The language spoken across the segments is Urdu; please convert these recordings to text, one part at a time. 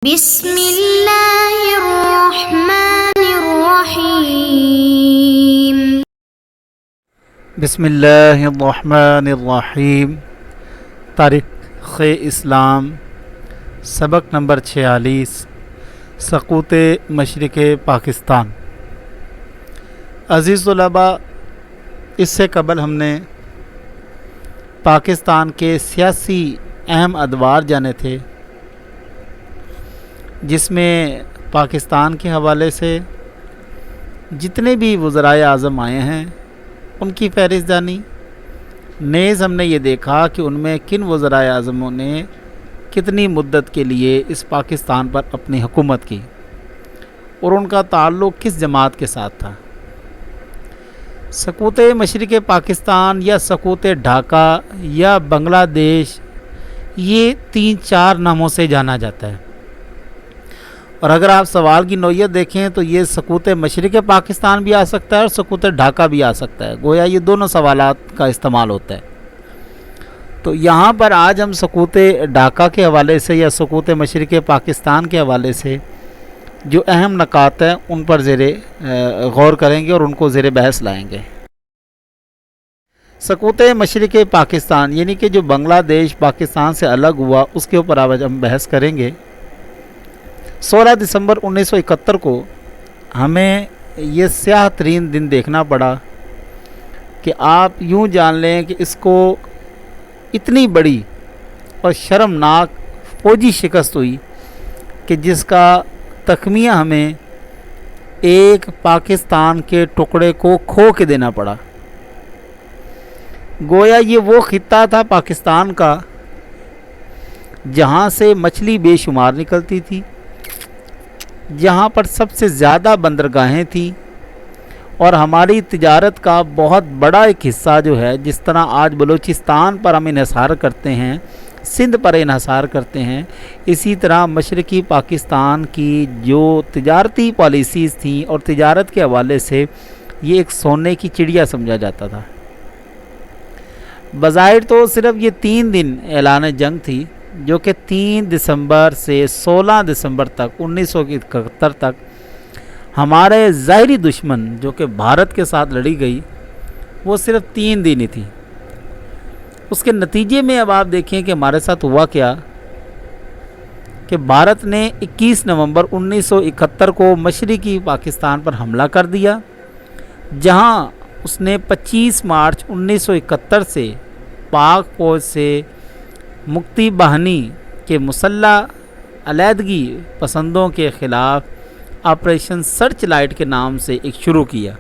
بسم اللہ الرحمن الرحیم۔ بسم اللہ الرحمن الرحیم۔ تاریخ اسلام سبق نمبر 46، سقوط مشرق پاکستان۔ عزیز طلباء، اس سے قبل ہم نے پاکستان کے سیاسی اہم ادوار جانے تھے، جس میں پاکستان کے حوالے سے جتنے بھی وزرائے اعظم آئے ہیں ان کی فہرست جانی۔ نیز ہم نے یہ دیکھا کہ ان میں کن وزرائے اعظموں نے کتنی مدت کے لیے اس پاکستان پر اپنی حکومت کی اور ان کا تعلق کس جماعت کے ساتھ تھا۔ سقوط مشرق پاکستان یا سقوط ڈھاکہ یا بنگلہ دیش، یہ 3-4 ناموں سے جانا جاتا ہے، اور اگر آپ سوال کی نوعیت دیکھیں تو یہ سقوط مشرق پاکستان بھی آ سکتا ہے اور سقوط ڈھاکہ بھی آ سکتا ہے، گویا یہ دونوں سوالات کا استعمال ہوتا ہے۔ تو یہاں پر آج ہم سقوط ڈھاکہ کے حوالے سے یا سقوط مشرق پاکستان کے حوالے سے جو اہم نکات ہیں ان پر زیر غور کریں گے اور ان کو زیر بحث لائیں گے۔ سقوط مشرق پاکستان یعنی کہ جو بنگلہ دیش پاکستان سے الگ ہوا، اس کے اوپر آج ہم بحث کریں گے۔ 16 دسمبر 1971 کو ہمیں یہ سیاہ ترین دن دیکھنا پڑا کہ آپ یوں جان لیں کہ اس کو اتنی بڑی اور شرمناک فوجی شکست ہوئی کہ جس کا تخمینہ ہمیں ایک پاکستان کے ٹکڑے کو کھو کے دینا پڑا۔ گویا یہ وہ خطہ تھا پاکستان کا جہاں سے مچھلی بے شمار نکلتی تھی، جہاں پر سب سے زیادہ بندرگاہیں تھیں، اور ہماری تجارت کا بہت بڑا ایک حصہ جو ہے، جس طرح آج بلوچستان پر ہم انحصار کرتے ہیں، سندھ پر انحصار کرتے ہیں، اسی طرح مشرقی پاکستان کی جو تجارتی پالیسیز تھیں اور تجارت کے حوالے سے یہ ایک سونے کی چڑیا سمجھا جاتا تھا۔ بظاہر تو صرف یہ 3 دن اعلان جنگ تھی، جو کہ 3 دسمبر سے 16 دسمبر تک 1971 تک ہمارے ظاہری دشمن جو کہ بھارت کے ساتھ لڑی گئی، وہ صرف 3 دن ہی تھی۔ اس کے نتیجے میں اب آپ دیکھیں کہ ہمارے ساتھ ہوا کیا کہ بھارت نے 21 نومبر 1971 کو مشرقی پاکستان پر حملہ کر دیا، جہاں اس نے 25 مارچ 1971 سے پاک فوج سے مکتی باہنی کے مسلح علیحدگی پسندوں کے خلاف آپریشن سرچ لائٹ کے نام سے ایک شروع کیا۔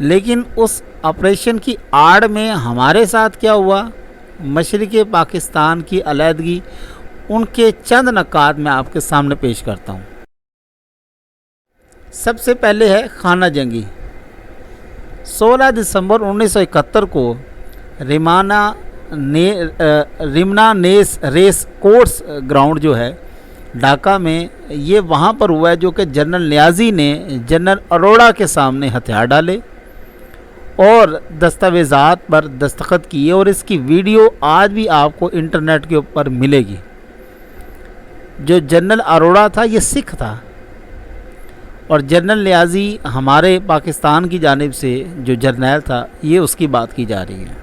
لیکن اس آپریشن کی آڑ میں ہمارے ساتھ کیا ہوا، مشرق پاکستان کی علیحدگی، ان کے چند نکات میں آپ کے سامنے پیش کرتا ہوں۔ سب سے پہلے ہے خانہ جنگی۔ 16 دسمبر 1971 کو رمنا ریس کورس گراؤنڈ جو ہے ڈھاکہ میں، یہ وہاں پر ہوا ہے جو کہ جنرل نیازی نے جنرل اروڑہ کے سامنے ہتھیار ڈالے اور دستاویزات پر دستخط کیے، اور اس کی ویڈیو آج بھی آپ کو انٹرنیٹ کے اوپر ملے گی۔ جو جنرل اروڑہ تھا یہ سکھ تھا، اور جنرل نیازی ہمارے پاکستان کی جانب سے جو جرنیل تھا، یہ اس کی بات کی جا رہی ہے۔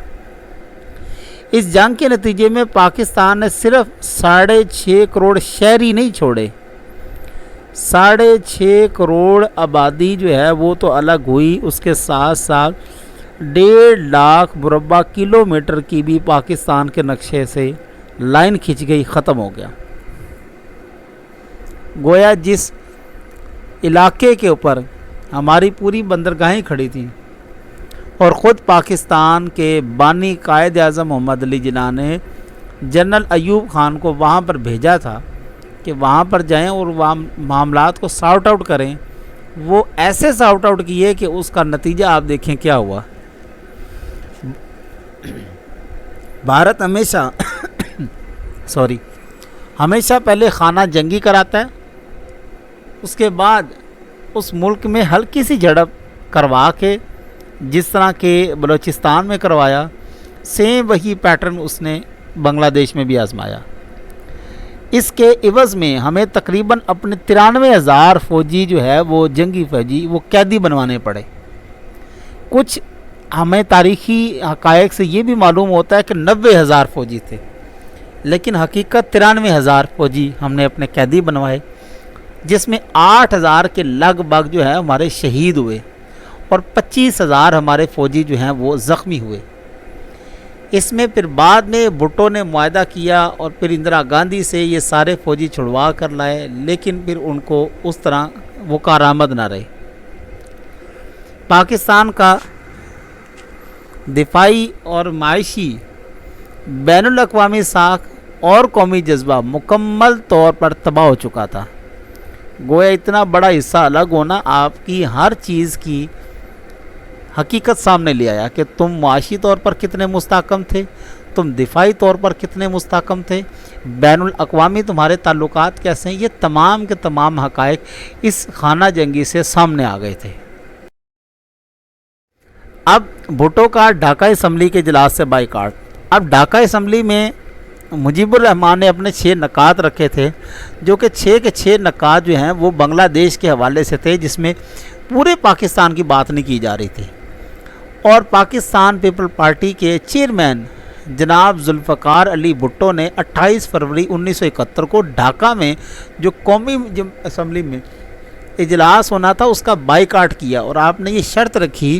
اس جنگ کے نتیجے میں پاکستان نے صرف 6.5 کروڑ شہری نہیں چھوڑے، 6.5 کروڑ آبادی جو ہے وہ تو الگ ہوئی، اس کے ساتھ ساتھ 1.5 لاکھ مربع کلومیٹر کی بھی پاکستان کے نقشے سے لائن کھنچ گئی، ختم ہو گیا۔ گویا جس علاقے کے اوپر ہماری پوری بندرگاہیں کھڑی تھیں، اور خود پاکستان کے بانی قائد اعظم محمد علی جناح نے جنرل ایوب خان کو وہاں پر بھیجا تھا کہ وہاں پر جائیں اور وہاں معاملات کو سارٹ آؤٹ کریں، وہ ایسے سارٹ آؤٹ کیے کہ اس کا نتیجہ آپ دیکھیں کیا ہوا۔ بھارت ہمیشہ پہلے خانہ جنگی کراتا ہے، اس کے بعد اس ملک میں ہلکی سی جھڑپ کروا کے، جس طرح کہ بلوچستان میں کروایا، سیم وہی پیٹرن اس نے بنگلہ دیش میں بھی آزمایا۔ اس کے عوض میں ہمیں تقریباً اپنے 93,000 فوجی جو ہے وہ جنگی فوجی وہ قیدی بنوانے پڑے. کچھ ہمیں تاریخی حقائق سے یہ بھی معلوم ہوتا ہے کہ 90,000 فوجی تھے، لیکن حقیقت 93,000 فوجی ہم نے اپنے قیدی بنوائے، جس میں 8,000 کے لگ بھگ جو ہے ہمارے شہید ہوئے اور 25,000 ہمارے فوجی جو ہیں وہ زخمی ہوئے. اس میں پھر بعد میں بھٹو نے معاہدہ کیا اور پھر اندرا گاندھی سے یہ سارے فوجی چھڑوا کر لائے، لیکن پھر ان کو اس طرح وہ کارآمد نہ رہے. پاکستان کا دفاعی اور معاشی بین الاقوامی ساکھ اور قومی جذبہ مکمل طور پر تباہ ہو چکا تھا. گویا اتنا بڑا حصہ الگ ہونا آپ کی ہر چیز کی حقیقت سامنے لے آیا کہ تم معاشی طور پر کتنے مستحکم تھے، تم دفاعی طور پر کتنے مستحکم تھے، بین الاقوامی تمہارے تعلقات کیسے ہیں. یہ تمام کے تمام حقائق اس خانہ جنگی سے سامنے آ گئے تھے. اب بھٹو کا ڈھاکہ اسمبلی کے اجلاس سے بائیکاٹ. اب ڈھاکہ اسمبلی میں مجیب الرحمان نے اپنے 6 نکات رکھے تھے، جو کہ 6 کے 6 نکات جو ہیں وہ بنگلہ دیش کے حوالے سے تھے، جس میں پورے پاکستان کی بات نہیں کی جا رہی تھی. اور پاکستان پیپل پارٹی کے چیئرمین جناب ذوالفقار علی بھٹو نے 28 فروری 1971 کو ڈھاکہ میں جو قومی اسمبلی میں اجلاس ہونا تھا اس کا بائیکاٹ کیا، اور آپ نے یہ شرط رکھی،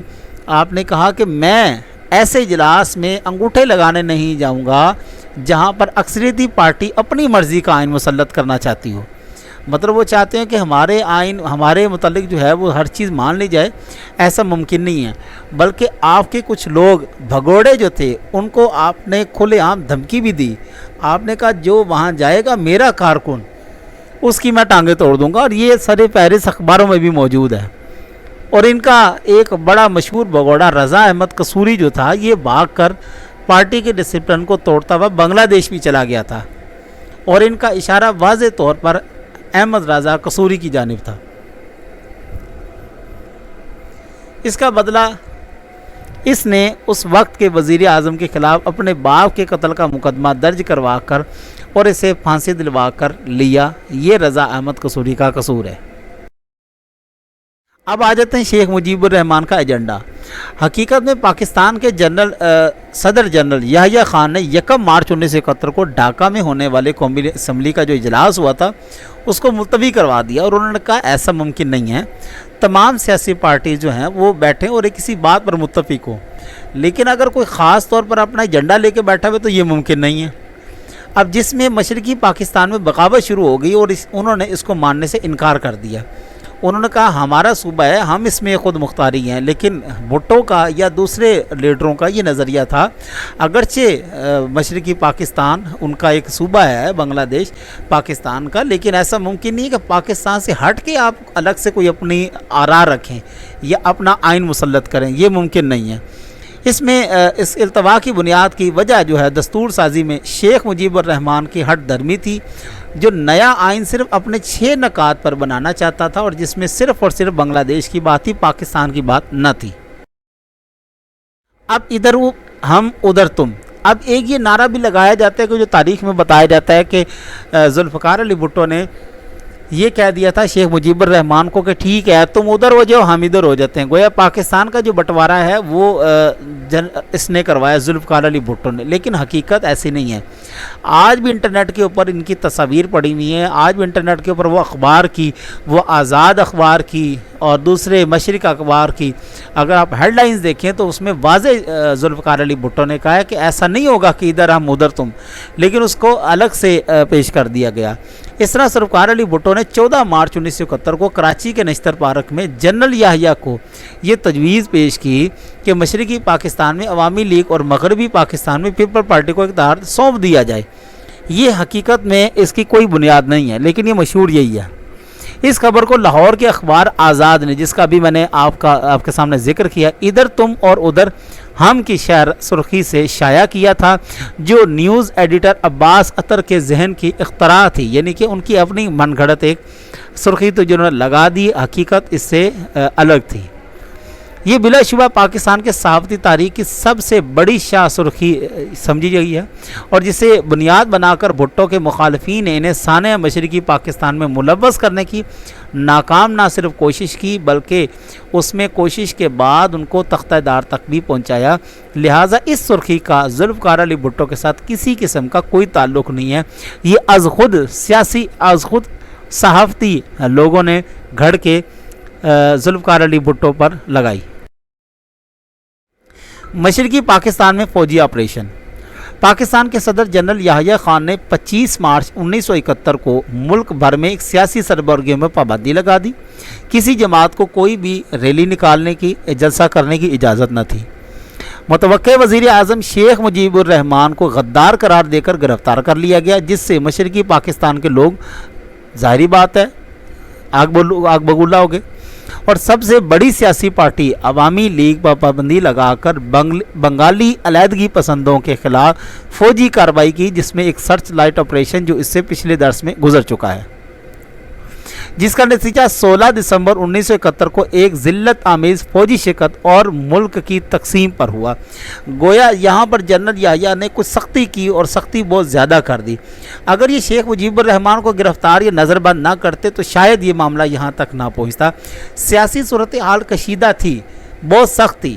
آپ نے کہا کہ میں ایسے اجلاس میں انگوٹھے لگانے نہیں جاؤں گا جہاں پر اکثریتی پارٹی اپنی مرضی کا آئین مسلط کرنا چاہتی ہو. مطلب وہ چاہتے ہیں کہ ہمارے آئین ہمارے متعلق جو ہے وہ ہر چیز مان لی جائے. ایسا ممکن نہیں ہے، بلکہ آپ کے کچھ لوگ بھگوڑے جو تھے ان کو آپ نے کھلے عام دھمکی بھی دی. آپ نے کہا جو وہاں جائے گا میرا کارکن اس کی میں ٹانگیں توڑ دوں گا، اور یہ سر فہرست اخباروں میں بھی موجود ہے. اور ان کا ایک بڑا مشہور بھگوڑا رضا احمد قصوری جو تھا، یہ بھاگ کر پارٹی کے ڈسپلن کو توڑتا ہوا بنگلہ دیش بھی چلا گیا تھا، اور ان کا اشارہ واضح طور پر احمد رضا قصوری کی جانب تھا. اس کا بدلہ اس نے اس وقت کے وزیر اعظم کے خلاف اپنے باپ کے قتل کا مقدمہ درج کروا کر اور اسے پھانسی دلوا کر لیا. یہ رضا احمد قصوری کا قصور ہے. اب آ جاتے ہیں شیخ مجیب الرحمان کا ایجنڈا. حقیقت میں پاکستان کے صدر جنرل یحییٰ خان نے 1 مارچ 1971 کو ڈھاکہ میں ہونے والے قومی اسمبلی کا جو اجلاس ہوا تھا اس کو ملتوی کروا دیا، اور انہوں نے کہا ایسا ممکن نہیں ہے، تمام سیاسی پارٹی جو ہیں وہ بیٹھیں اور کسی بات پر متفق ہو، لیکن اگر کوئی خاص طور پر اپنا ایجنڈا لے کے بیٹھا ہوئے تو یہ ممکن نہیں ہے. اب جس میں مشرقی پاکستان میں بغاوت شروع ہو گئی اور انہوں نے اس کو ماننے سے انکار کر دیا. انہوں نے کہا ہمارا صوبہ ہے، ہم اس میں خود مختاری ہیں. لیکن بھٹو کا یا دوسرے لیڈروں کا یہ نظریہ تھا، اگرچہ مشرقی پاکستان ان کا ایک صوبہ ہے بنگلہ دیش پاکستان کا، لیکن ایسا ممکن نہیں کہ پاکستان سے ہٹ کے آپ الگ سے کوئی اپنی آراء رکھیں یا اپنا آئین مسلط کریں، یہ ممکن نہیں ہے. اس میں اس التوا کی بنیاد کی وجہ جو ہے دستور سازی میں شیخ مجیب الرحمان کی ہٹ درمی تھی، جو نیا آئین صرف اپنے 6 نکات پر بنانا چاہتا تھا، اور جس میں صرف اور صرف بنگلہ دیش کی بات تھی، پاکستان کی بات نہ تھی. اب ادھر ہم ادھر تم. اب ایک یہ نعرہ بھی لگایا جاتا ہے کہ جو تاریخ میں بتایا جاتا ہے کہ ذوالفقار علی بھٹو نے یہ کہہ دیا تھا شیخ مجیب الرحمان کو کہ ٹھیک ہے تم ادھر ہو جاؤ ہم ادھر ہو جاتے ہیں. گویا پاکستان کا جو بٹوارہ ہے وہ اس نے کروایا ذوالفقار علی بھٹو نے، لیکن حقیقت ایسی نہیں ہے. آج بھی انٹرنیٹ کے اوپر ان کی تصاویر پڑی ہوئی ہیں، آج بھی انٹرنیٹ کے اوپر وہ اخبار کی، وہ آزاد اخبار کی اور دوسرے مشرق اخبار کی اگر آپ ہیڈ لائنز دیکھیں تو اس میں واضح ذوالفقار علی بھٹو نے کہا ہے کہ ایسا نہیں ہوگا کہ ادھر ہم ادھر تم، لیکن اس کو الگ سے پیش کر دیا گیا. اس طرح ذوالفقار علی بھٹو نے 14 مارچ 1971 کو کراچی کے نشتر پارک میں جنرل یحییٰ کو یہ تجویز پیش کی کہ مشرقی پاکستان میں عوامی لیگ اور مغربی پاکستان میں پیپل پارٹی کو اقتدار سونپ دیا جائے. یہ حقیقت میں اس کی کوئی بنیاد نہیں ہے، لیکن یہ مشہور یہی ہے. اس خبر کو لاہور کے اخبار آزاد نے، جس کا بھی میں نے آپ کے سامنے ذکر کیا، ادھر تم اور ادھر ہم کی شہر سرخی سے شائع کیا تھا، جو نیوز ایڈیٹر عباس اطہر کے ذہن کی اختراع تھی، یعنی کہ ان کی اپنی من گھڑت ایک سرخی تو جنہوں نے لگا دی، حقیقت اس سے الگ تھی. یہ بلا شبہ پاکستان کے صحافتی تاریخ کی سب سے بڑی شاہ سرخی سمجھی گئی ہے، اور جسے بنیاد بنا کر بھٹو کے مخالفین نے انہیں سانحہ مشرقی پاکستان میں ملوث کرنے کی ناکام نہ صرف کوشش کی بلکہ اس میں کوشش کے بعد ان کو تختہ دار تک بھی پہنچایا۔ لہٰذا اس سرخی کا ذوالفقار علی بھٹو کے ساتھ کسی قسم کا کوئی تعلق نہیں ہے، یہ از خود صحافتی لوگوں نے گھڑ کے ذوالفقار علی بھٹو پر لگائی۔ مشرقی پاکستان میں فوجی آپریشن۔ پاکستان کے صدر جنرل یحییٰ خان نے 25 مارچ 1971 کو ملک بھر میں ایک سیاسی سربراہیوں میں پابندی لگا دی۔ کسی جماعت کو کوئی بھی ریلی نکالنے کی، جلسہ کرنے کی اجازت نہ تھی۔ متوقع وزیر اعظم شیخ مجیب الرحمان کو غدار قرار دے کر گرفتار کر لیا گیا، جس سے مشرقی پاکستان کے لوگ ظاہری بات ہے آگ بگولا ہو گئے، اور سب سے بڑی سیاسی پارٹی عوامی لیگ پر پابندی لگا کر بنگالی علیحدگی پسندوں کے خلاف فوجی کارروائی کی، جس میں ایک سرچ لائٹ آپریشن جو اس سے پچھلے درس میں گزر چکا ہے، جس کا نتیجہ 16 دسمبر 1971 کو ایک ذلت آمیز فوجی شکست اور ملک کی تقسیم پر ہوا۔ گویا یہاں پر جنرل یحییٰ نے کچھ سختی کی اور سختی بہت زیادہ کر دی۔ اگر یہ شیخ مجیب الرحمان کو گرفتار یا نظر بند نہ کرتے تو شاید یہ معاملہ یہاں تک نہ پہنچتا۔ سیاسی صورتحال کشیدہ تھی، بہت سخت تھی۔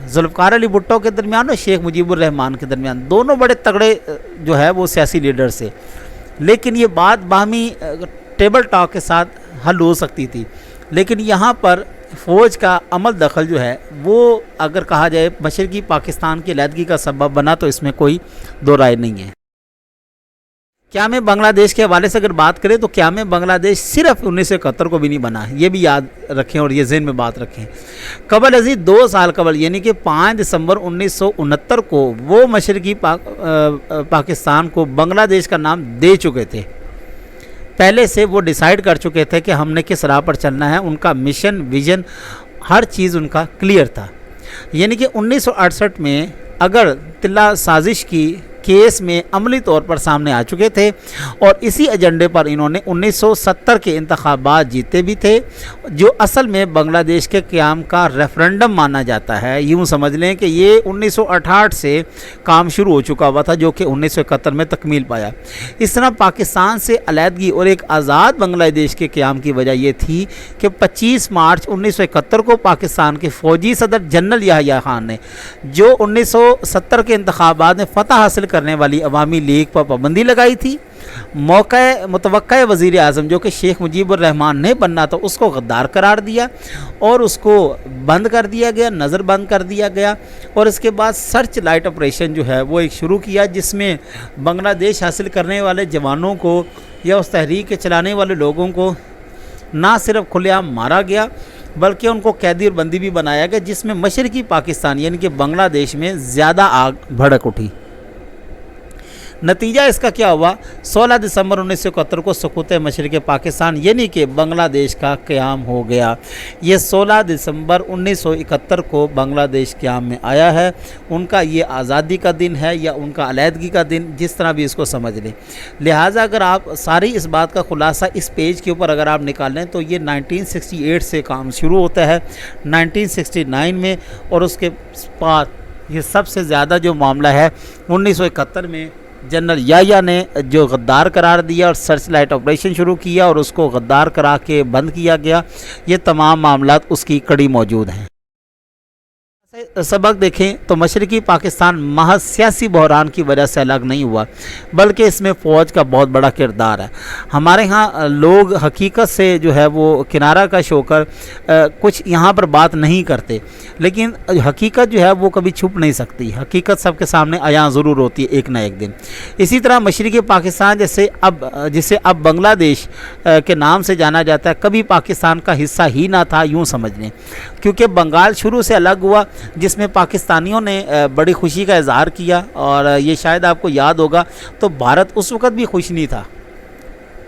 ذوالفقار علی بھٹو کے درمیان اور شیخ مجیب الرحمان کے درمیان دونوں بڑے تگڑے جو ہے وہ سیاسی لیڈر سے، لیکن یہ بات باہمی ٹیبل ٹاک کے ساتھ حل ہو سکتی تھی، لیکن یہاں پر فوج کا عمل دخل جو ہے وہ اگر کہا جائے مشرقی پاکستان کی علیحدگی کا سبب بنا تو اس میں کوئی دو رائے نہیں ہے۔ قیام بنگلہ دیش کے حوالے سے اگر بات کریں تو قیام بنگلہ دیش صرف 1971 کو بھی نہیں بنا، یہ بھی یاد رکھیں اور یہ ذہن میں بات رکھیں۔ قبل ازیں 2 سال قبل یعنی کہ 5 دسمبر 1969 کو وہ مشرقی پاکستان کو بنگلہ دیش کا نام دے چکے تھے، پہلے سے وہ ڈیسائیڈ کر چکے تھے کہ ہم نے کس راہ پر چلنا ہے، ان کا مشن ویژن ہر چیز ان کا کلیئر تھا۔ یعنی کہ 1968 میں اگر طلہ سازش کی کیس میں عملی طور پر سامنے آ چکے تھے، اور اسی ایجنڈے پر انہوں نے 1970 کے انتخابات جیتے بھی تھے، جو اصل میں بنگلہ دیش کے قیام کا ریفرنڈم مانا جاتا ہے۔ یوں سمجھ لیں کہ یہ 1968 سے کام شروع ہو چکا ہوا تھا، جو کہ 1971 میں تکمیل پایا۔ اس طرح پاکستان سے علیحدگی اور ایک آزاد بنگلہ دیش کے قیام کی وجہ یہ تھی کہ 25 مارچ 1971 کو پاکستان کے فوجی صدر جنرل یحییٰ خان نے، جو 1970 کے انتخابات میں فتح حاصل کرنے والی عوامی لیگ پر پابندی لگائی تھی، متوقع وزیر اعظم جو کہ شیخ مجیب الرحمان نے بننا تھا اس کو غدار قرار دیا اور اس کو بند کر دیا گیا، نظر بند کر دیا گیا، اور اس کے بعد سرچ لائٹ آپریشن جو ہے وہ ایک شروع کیا، جس میں بنگلہ دیش حاصل کرنے والے جوانوں کو یا اس تحریک کے چلانے والے لوگوں کو نہ صرف کھلے عام مارا گیا بلکہ ان کو قیدی اور بندی بھی بنایا گیا، جس میں مشرقی پاکستان یعنی کہ بنگلہ دیش میں زیادہ آگ بھڑک اٹھی۔ نتیجہ اس کا کیا ہوا؟ 16 دسمبر 1971 کو سقوط مشرق پاکستان یعنی کہ بنگلہ دیش کا قیام ہو گیا۔ یہ 16 دسمبر 1971 کو بنگلہ دیش قیام میں آیا ہے، ان کا یہ آزادی کا دن ہے یا ان کا علیحدگی کا دن، جس طرح بھی اس کو سمجھ لیں۔ لہٰذا اگر آپ ساری اس بات کا خلاصہ اس پیج کے اوپر اگر آپ نکال لیں تو یہ 1968 سے کام شروع ہوتا ہے 1969 میں، اور اس کے بعد یہ سب سے زیادہ جو معاملہ ہے 1971 میں جنرل یحییٰ نے جو غدار قرار دیا اور سرچ لائٹ آپریشن شروع کیا اور اس کو غدار کرا کے بند کیا گیا، یہ تمام معاملات اس کی کڑی موجود ہیں۔ سبق دیکھیں تو مشرقی پاکستان محض سیاسی بحران کی وجہ سے الگ نہیں ہوا، بلکہ اس میں فوج کا بہت بڑا کردار ہے۔ ہمارے ہاں لوگ حقیقت سے جو ہے وہ کنارہ کش ہو کر کچھ یہاں پر بات نہیں کرتے، لیکن حقیقت جو ہے وہ کبھی چھپ نہیں سکتی، حقیقت سب کے سامنے عیاں ضرور ہوتی ہے ایک نہ ایک دن۔ اسی طرح مشرقی پاکستان جسے اب بنگلہ دیش کے نام سے جانا جاتا ہے، کبھی پاکستان کا حصہ ہی نہ تھا، یوں سمجھ لیں، کیونکہ بنگال شروع سے الگ ہوا، جس میں پاکستانیوں نے بڑی خوشی کا اظہار کیا، اور یہ شاید آپ کو یاد ہوگا تو بھارت اس وقت بھی خوش نہیں تھا،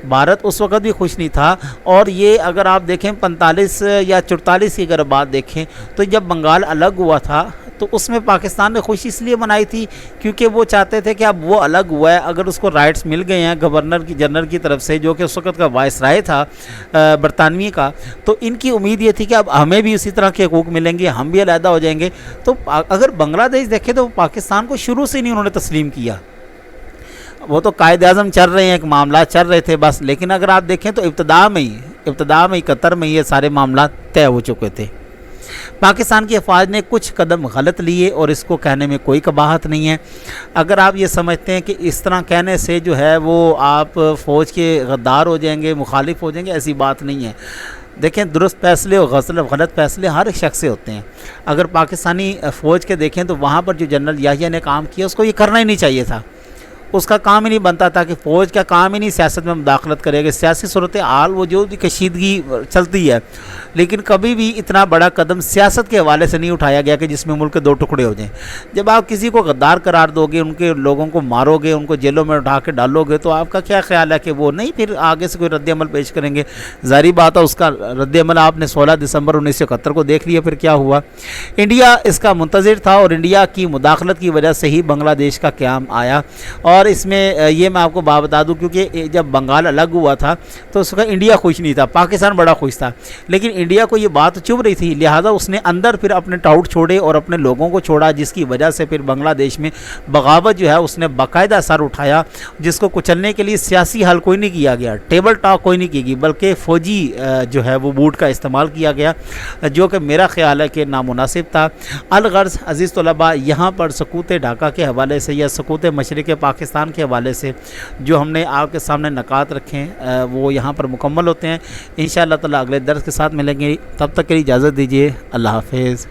بھارت اس وقت بھی خوش نہیں تھا. اور یہ اگر آپ دیکھیں 45 یا 44 کی اگر بات دیکھیں تو جب بنگال الگ ہوا تھا تو اس میں پاکستان نے خوشی اس لیے منائی تھی کیونکہ وہ چاہتے تھے کہ اب وہ الگ ہوا ہے, اگر اس کو رائٹس مل گئے ہیں گورنر کی جنرل کی طرف سے جو کہ اس وقت کا وائس رائے تھا برطانوی کا, تو ان کی امید یہ تھی کہ اب ہمیں بھی اسی طرح کے حقوق ملیں گے, ہم بھی علیحدہ ہو جائیں گے. تو اگر بنگلہ دیش دیکھیں تو پاکستان کو شروع سے نہیں انہوں نے تسلیم کیا, وہ تو قائد اعظم چل رہے ہیں, ایک معاملات چل رہے تھے بس, لیکن اگر آپ دیکھیں تو ابتدا میں قطر میں یہ سارے معاملات طے ہو چکے تھے. پاکستان کی افواج نے کچھ قدم غلط لیے اور اس کو کہنے میں کوئی قباحت نہیں ہے. اگر آپ یہ سمجھتے ہیں کہ اس طرح کہنے سے جو ہے وہ آپ فوج کے غدار ہو جائیں گے, مخالف ہو جائیں گے, ایسی بات نہیں ہے. دیکھیں درست فیصلے اور غلط فیصلے ہر ایک شخص سے ہوتے ہیں. اگر پاکستانی فوج کے دیکھیں تو وہاں پر جو جنرل یحییٰ نے کام کیا اس کو یہ کرنا ہی نہیں چاہیے تھا. اس کا کام ہی نہیں بنتا تھا کہ فوج کا کام ہی نہیں سیاست میں مداخلت کرے گا. سیاسی صورتحال وہ جو بھی کشیدگی چلتی ہے, لیکن کبھی بھی اتنا بڑا قدم سیاست کے حوالے سے نہیں اٹھایا گیا کہ جس میں ملک کے دو ٹکڑے ہو جائیں. جب آپ کسی کو غدار قرار دو گے, ان کے لوگوں کو مارو گے, ان کو جیلوں میں اٹھا کے ڈالو گے, تو آپ کا کیا خیال ہے کہ وہ نہیں پھر آگے سے کوئی رد عمل پیش کریں گے؟ ظاہری بات ہے اس کا رد عمل آپ نے 16 دسمبر 1971 کو دیکھ لیا. پھر کیا ہوا؟ انڈیا اس کا منتظر تھا اور انڈیا کی مداخلت کی وجہ سے ہی بنگلہ دیش کا قیام آیا. اور اس میں یہ میں آپ کو بات بتا دوں کیونکہ جب بنگال الگ ہوا تھا تو اس کا انڈیا خوش نہیں تھا, پاکستان بڑا خوش تھا, لیکن انڈیا کو یہ بات چبھ رہی تھی, لہٰذا اس نے اندر پھر اپنے ٹاؤٹ چھوڑے اور اپنے لوگوں کو چھوڑا, جس کی وجہ سے پھر بنگلہ دیش میں بغاوت جو ہے اس نے باقاعدہ سر اٹھایا, جس کو کچلنے کے لیے سیاسی حل کوئی نہیں کیا گیا, ٹیبل ٹاک کوئی نہیں کی گئی, بلکہ فوجی جو ہے وہ بوٹ کا استعمال کیا گیا, جو کہ میرا خیال ہے کہ نامناسب تھا. الغرض عزیز طلباء, یہاں پر سقوط ڈھاکہ کے حوالے سے یا سقوط مشرق پاکستان کے حوالے سے جو ہم نے آپ کے سامنے نکات رکھے ہیں وہ یہاں پر مکمل ہوتے ہیں. انشاءاللہ تعالی اگلے درس کے ساتھ ملیں گے, تب تک کے لیے اجازت دیجیے. اللہ حافظ.